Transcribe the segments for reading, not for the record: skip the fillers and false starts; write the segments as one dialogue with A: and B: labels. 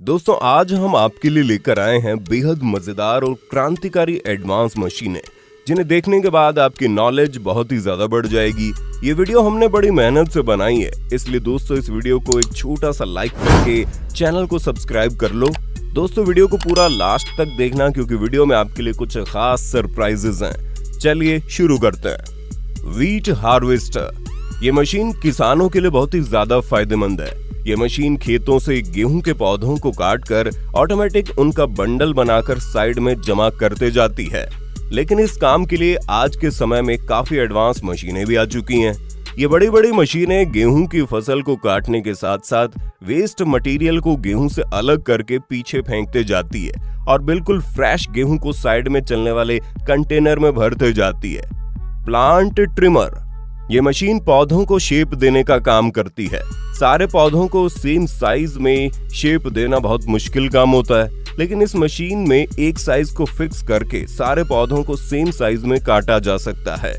A: दोस्तों आज हम आपके लिए लेकर आए हैं बेहद मजेदार और क्रांतिकारी एडवांस मशीनें जिन्हें देखने के बाद आपकी नॉलेज बहुत ही ज्यादा बढ़ जाएगी। ये वीडियो हमने बड़ी मेहनत से बनाई है, इसलिए दोस्तों इस वीडियो को एक छोटा सा लाइक करके चैनल को सब्सक्राइब कर लो। दोस्तों वीडियो को पूरा लास्ट तक देखना क्योंकि वीडियो में आपके लिए कुछ खास सरप्राइजेस हैं। चलिए शुरू करते हैं। व्हीट हार्वेस्टर, ये मशीन किसानों के लिए बहुत ही ज्यादा फायदेमंद है। ये मशीन खेतों से गेहूं के पौधों को काटकर ऑटोमेटिक उनका बंडल बनाकर साइड में जमा करते जाती है। लेकिन इस काम के लिए आज के समय में काफी एडवांस मशीनें भी आ चुकी हैं। ये बड़ी बड़ी मशीनें गेहूं की फसल को काटने के साथ साथ वेस्ट मटेरियल को गेहूं से अलग करके पीछे फेंकते जाती है और बिल्कुल फ्रेश गेहूं को साइड में चलने वाले कंटेनर में भरते जाती है। प्लांट ट्रिमर, ये मशीन पौधों को शेप देने का काम करती है। सारे पौधों को सेम साइज में शेप देना बहुत मुश्किल काम होता है, लेकिन इस मशीन में एक साइज को फिक्स करके सारे पौधों को सेम साइज में काटा जा सकता है।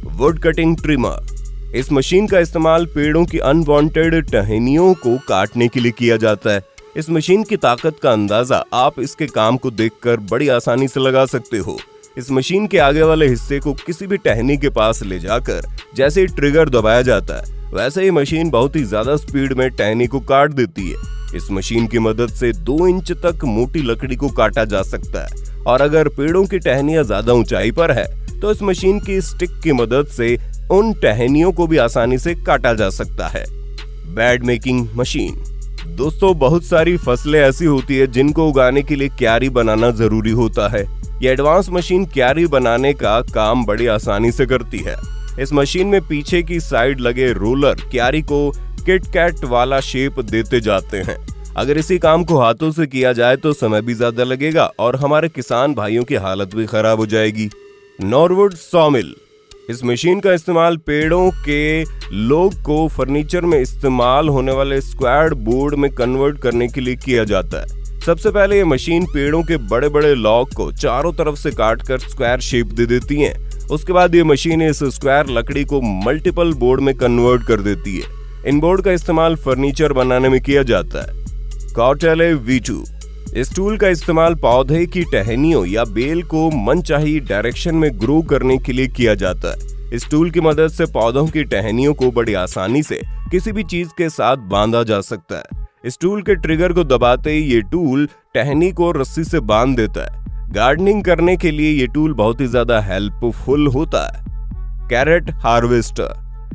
A: वुड कटिंग ट्रिमर, इस मशीन का इस्तेमाल पेड़ों की अनवांटेड टहनियों को काटने के लिए किया जाता है। इस मशीन की ताकत का अंदाजा आप इसके काम को देखकर बड़ी आसानी से लगा सकते हो। इस मशीन के आगे वाले हिस्से को किसी भी टहनी के पास ले जाकर जैसे ही ट्रिगर दबाया जाता है वैसे ही मशीन बहुत ही ज्यादा स्पीड में टहनी को काट देती है। इस मशीन की मदद से 2 इंच तक मोटी लकड़ी को काटा जा सकता है और अगर पेड़ों की टहनियां ज्यादा ऊंचाई पर है तो इस मशीन की स्टिक की मदद से उन टहनियों को भी आसानी से काटा जा सकता है। बेड मेकिंग मशीन, दोस्तों बहुत सारी फसलें ऐसी होती है जिनको उगाने के लिए क्यारी बनाना जरूरी होता है। ये एडवांस मशीन क्यारी बनाने का काम बड़ी आसानी से करती है। इस मशीन में पीछे की साइड लगे रोलर क्यारी को किट कैट वाला शेप देते जाते हैं। अगर इसी काम को हाथों से किया जाए तो समय भी ज्यादा लगेगा और हमारे किसान भाइयों की हालत भी खराब हो जाएगी। नॉरवुड सॉमिल, इस मशीन का इस्तेमाल पेड़ों के लोग को फर्नीचर में इस्तेमाल होने वाले स्क्वायर बोर्ड में कन्वर्ट करने के लिए किया जाता है। सबसे पहले ये मशीन पेड़ों के बड़े बड़े लॉग को चारों तरफ से काटकर स्क्वायर शेप दे देती है। उसके बाद ये मशीन इस स्क्वायर लकड़ी को मल्टीपल बोर्ड में कन्वर्ट कर देती है। इन बोर्ड का इस्तेमाल फर्नीचर बनाने में किया जाता है। कॉटेले V2, इस टूल का इस्तेमाल पौधे की टहनियों या बेल को मनचाही डायरेक्शन में ग्रो करने के लिए किया जाता है। इस टूल की मदद से पौधों की टहनियों को बड़ी आसानी से किसी भी चीज के साथ बांधा जा सकता है। इस टूल के ट्रिगर को दबाते ही ये टूल टहनी को रस्सी से बांध देता है। गार्डनिंग करने के लिए ये टूल बहुत ही ज्यादा हेल्पफुल होता है। कैरेट हार्वेस्टर,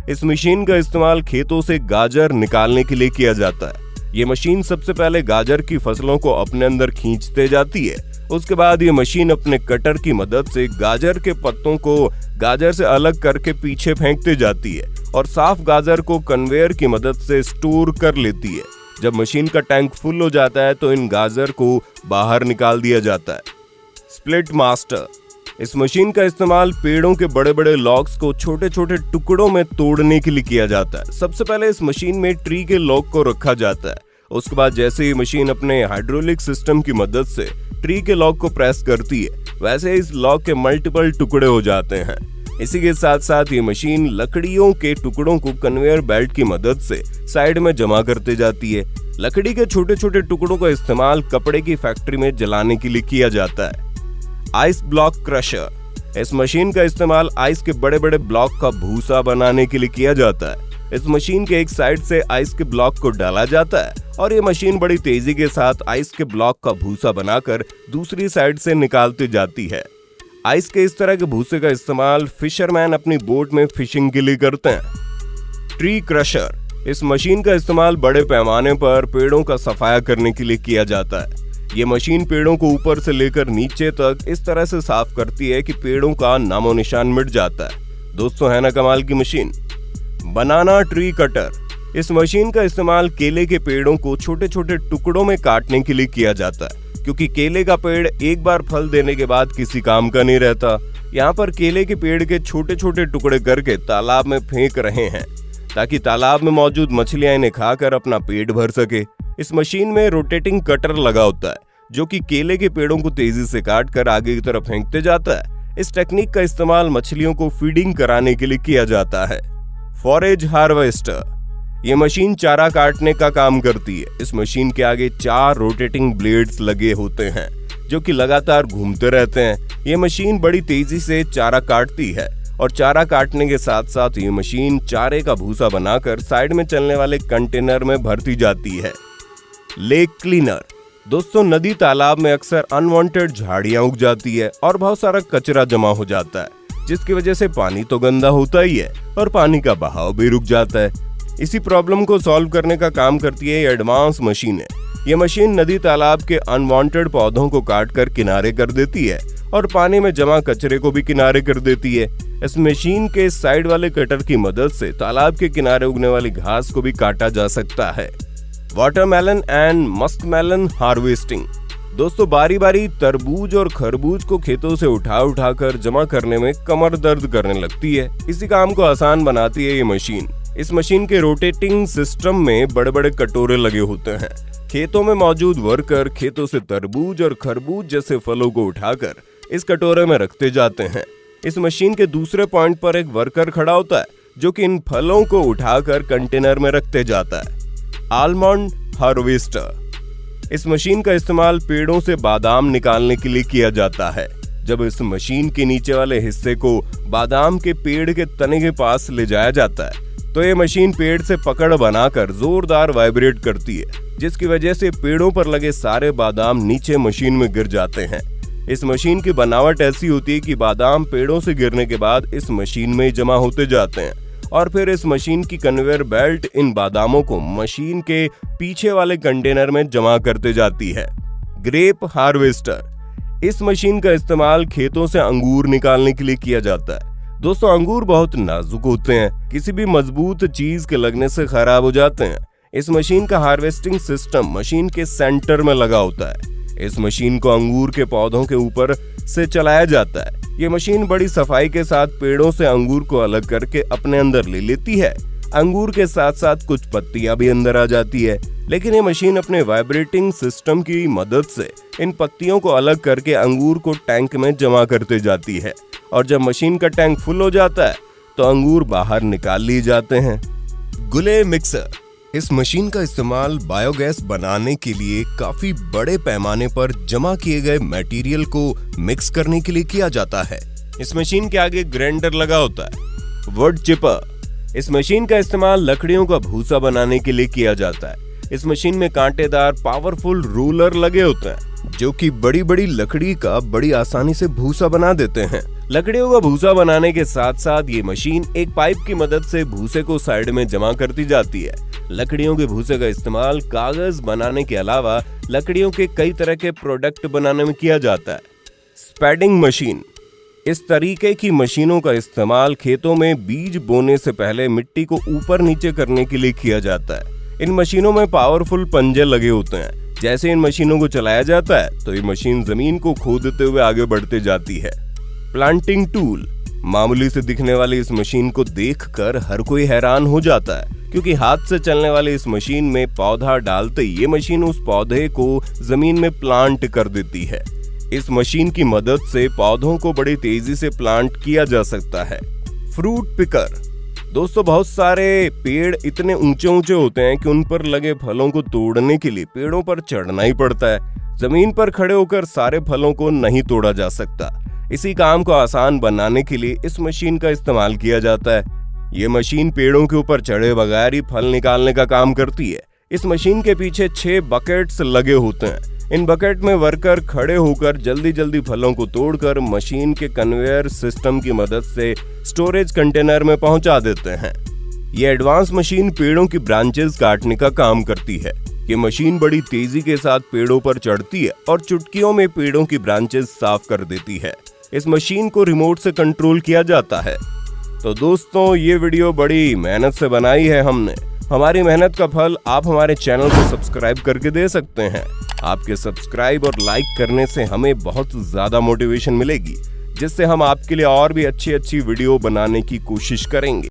A: इस मशीन का इस्तेमाल खेतों से गाजर निकालने के लिए किया जाता है। ये मशीन सबसे पहले गाजर की फसलों को अपने अंदर खींचते जाती है। उसके बाद ये मशीन अपने कटर की मदद से गाजर के पत्तों को गाजर से अलग करके पीछे फेंकते जाती है और साफ गाजर को कन्वेयर की मदद से स्टोर कर लेती है। जब मशीन का टैंक फुल हो जाता है तो इन गाजर को बाहर निकाल दिया जाता है। स्प्लिट मास्टर, इस मशीन का इस्तेमाल पेड़ों के बड़े बड़े लॉग्स को छोटे छोटे टुकड़ों में तोड़ने के लिए किया जाता है। सबसे पहले इस मशीन में ट्री के लॉग को रखा जाता है। उसके बाद जैसे ही मशीन अपने हाइड्रोलिक सिस्टम की मदद से ट्री के लॉग को प्रेस करती है वैसे इस लॉग के मल्टीपल टुकड़े हो जाते हैं। इसी के साथ साथ ये मशीन लकड़ियों के टुकड़ों को कन्वेयर बेल्ट की मदद से साइड में जमा करते जाती है। लकड़ी के छोटे छोटे टुकड़ों का इस्तेमाल कपड़े की फैक्ट्री में जलाने के लिए किया जाता है। आइस ब्लॉक क्रशर, इस मशीन का इस्तेमाल आइस के बड़े बड़े ब्लॉक का भूसा बनाने के लिए किया जाता है। इस मशीन के एक साइड से आइस के ब्लॉक को डाला जाता है और ये मशीन बड़ी तेजी के साथ आइस के ब्लॉक का भूसा बनाकर दूसरी साइड से निकालती जाती है। आइस के इस तरह के भूसे का इस्तेमाल फिशरमैन अपनी बोट में फिशिंग के लिए करते हैं। ट्री क्रशर, इस मशीन का इस्तेमाल बड़े पैमाने पर पेड़ों का सफाया करने के लिए किया जाता है। ये मशीन पेड़ों को ऊपर से लेकर नीचे तक इस तरह से साफ करती है कि पेड़ों का नामो निशान मिट जाता है। दोस्तों है ना कमाल की मशीन। बनाना ट्री कटर, इस मशीन का इस्तेमाल केले के पेड़ों को छोटे छोटे टुकड़ों में काटने के लिए किया जाता है क्योंकि केले का पेड़ एक बार फल देने के बाद किसी काम का नहीं रहता। यहाँ पर केले के पेड़ के छोटे छोटे टुकड़े करके तालाब में फेंक रहे हैं ताकि तालाब में मौजूद मछलियां इन्हें खाकर अपना पेट भर सके। इस मशीन में रोटेटिंग कटर लगा होता है जो कि केले के पेड़ों को तेजी से काट कर आगे की तरफ फेंकते जाता है। इस टेक्निक का इस्तेमाल मछलियों को फीडिंग कराने के लिए किया जाता है। फॉरेज हार्वेस्टर, ये मशीन चारा काटने का काम करती है। इस मशीन के आगे 4 रोटेटिंग ब्लेड्स लगे होते हैं जो कि लगातार घूमते रहते हैं। ये मशीन बड़ी तेजी से चारा काटती है और चारा काटने के साथ साथ ये मशीन चारे का भूसा बनाकर साइड में चलने वाले कंटेनर में भरती जाती है। Lake cleaner. दोस्तों, नदी तालाब में अक्सर अनवांटेड झाड़ियां उग जाती है और बहुत सारा कचरा जमा हो जाता है, जिसकी वजह से पानी तो गंदा होता ही है और पानी का बहाव भी रुक जाता है। इसी प्रॉब्लम को सॉल्व करने का काम करती है एडवांस मशीनें। ये मशीन नदी तालाब के अनवांटेड पौधों को काट कर किनारे कर देती है और पानी में जमा कचरे को भी किनारे कर देती है। इस मशीन के साइड वाले कटर की मदद से तालाब के किनारे उगने वाली घास को भी काटा जा सकता है। Watermelon and muskmelon harvesting. दोस्तों, बारी बारी तरबूज और खरबूज को खेतों से उठा कर जमा करने में कमर दर्द करने लगती है। इसी काम को आसान बनाती है ये मशीन। इस मशीन के रोटेटिंग सिस्टम में बड़े बड़े कटोरे लगे होते हैं। खेतों में मौजूद वर्कर खेतों से तरबूज और खरबूज जैसे फलों को उठाकर इस कटोरे में रखते जाते हैं। इस मशीन के दूसरे पॉइंट पर एक वर्कर खड़ा होता है जो कि इन फलों को उठाकर कंटेनर में रखते जाता है। Almond harvester. इस मशीन का इस्तेमाल पेड़ों से बादाम निकालने के लिए किया जाता है। जब इस मशीन के नीचे वाले हिस्से को बादाम के पेड़ के तने के पास ले जाया जाता है तो ये मशीन पेड़ से पकड़ बनाकर जोरदार वाइब्रेट करती है, जिसकी वजह से पेड़ों पर लगे सारे बादाम नीचे मशीन में गिर जाते हैं। इस मशीन की बनावट ऐसी होती है कि बादाम पेड़ों से गिरने के बाद इस मशीन में जमा होते जाते हैं और फिर इस मशीन की कन्वेयर बेल्ट इन बादामों को मशीन के पीछे वाले कंटेनर में जमा करते जाती है। Grep harvester. इस मशीन का इस्तेमाल खेतों से अंगूर निकालने के लिए किया जाता है। दोस्तों, अंगूर बहुत नाजुक होते हैं, किसी भी मजबूत चीज के लगने से खराब हो जाते हैं। इस मशीन का हार्वेस्टिंग सिस्टम मशीन के सेंटर में लगा होता है। इस मशीन को अंगूर के पौधों के ऊपर से चलाया जाता है। ये मशीन बड़ी सफाई के साथ पेड़ों से अंगूर को अलग करके अपने अंदर ले लेती है। अंगूर के साथ साथ कुछ पत्तियां भी अंदर आ जाती है, लेकिन ये मशीन अपने वाइब्रेटिंग सिस्टम की मदद से इन पत्तियों को अलग करके अंगूर को टैंक में जमा करते जाती है और जब मशीन का टैंक फुल हो जाता है तो अंगूर बाहर निकाल लिए जाते हैं। गुले मिक्सर। इस मशीन का इस्तेमाल बायोगैस बनाने के लिए काफी बड़े पैमाने पर जमा किए गए मटेरियल को मिक्स करने के लिए किया जाता है। इस मशीन के आगे ग्राइंडर लगा होता है। Would cheaper. इस मशीन का इस्तेमाल लकड़ियों का भूसा बनाने के लिए किया जाता है। इस मशीन में कांटेदार पावरफुल रोलर लगे होते हैं जो कि बड़ी बड़ी लकड़ी का बड़ी आसानी से भूसा बना देते हैं। लकड़ियों का भूसा बनाने के साथ साथ ये मशीन एक पाइप की मदद से भूसे को साइड में जमा करती जाती है। लकड़ियों के भूसे का इस्तेमाल कागज बनाने के अलावा लकड़ियों के कई तरह के प्रोडक्ट बनाने में किया जाता है। स्पैडिंग मशीन। इस तरीके की मशीनों का इस्तेमाल खेतों में बीज बोने से पहले मिट्टी को ऊपर नीचे करने के लिए किया जाता है। इन मशीनों में पावरफुल पंजे लगे होते हैं। जैसे इन मशीनों को चलाया जाता है तो ये मशीन जमीन को खोदते हुए आगे बढ़ते जाती है। Planting tool. मामूली से दिखने वाली इस मशीन को देखकर हर कोई हैरान हो जाता है, क्योंकि हाथ से चलने वाली इस मशीन में पौधा डालते ये मशीन उस पौधे को जमीन में प्लांट कर देती है। इस मशीन की मदद से पौधों को बड़ी तेजी से प्लांट किया जा सकता है। Fruit picker. दोस्तों, बहुत सारे पेड़ इतने ऊंचे ऊंचे होते हैं कि उन पर लगे फलों को तोड़ने के लिए पेड़ों पर चढ़ना ही पड़ता है। जमीन पर खड़े होकर सारे फलों को नहीं तोड़ा जा सकता। इसी काम को आसान बनाने के लिए इस मशीन का इस्तेमाल किया जाता है। ये मशीन पेड़ों के ऊपर चढ़े बगैर ही फल निकालने का काम करती है। इस मशीन के पीछे 6 बकेट्स लगे होते हैं। इन बकेट में वर्कर खड़े होकर जल्दी जल्दी फलों को तोड़कर मशीन के कन्वेयर सिस्टम की मदद से स्टोरेज कंटेनर में पहुंचा देते हैं। ये एडवांस मशीन पेड़ों की ब्रांचेस काटने का काम करती है। ये मशीन बड़ी तेजी के साथ पेड़ों पर चढ़ती है और चुटकियों में पेड़ों की ब्रांचेस साफ कर देती है। इस मशीन को रिमोट से कंट्रोल किया जाता है। तो दोस्तों, ये वीडियो बड़ी मेहनत से बनाई है हमने। हमारी मेहनत का फल आप हमारे चैनल को सब्सक्राइब करके दे सकते हैं। आपके सब्सक्राइब और लाइक करने से हमें बहुत ज्यादा मोटिवेशन मिलेगी, जिससे हम आपके लिए और भी अच्छी वीडियो बनाने की कोशिश करेंगे।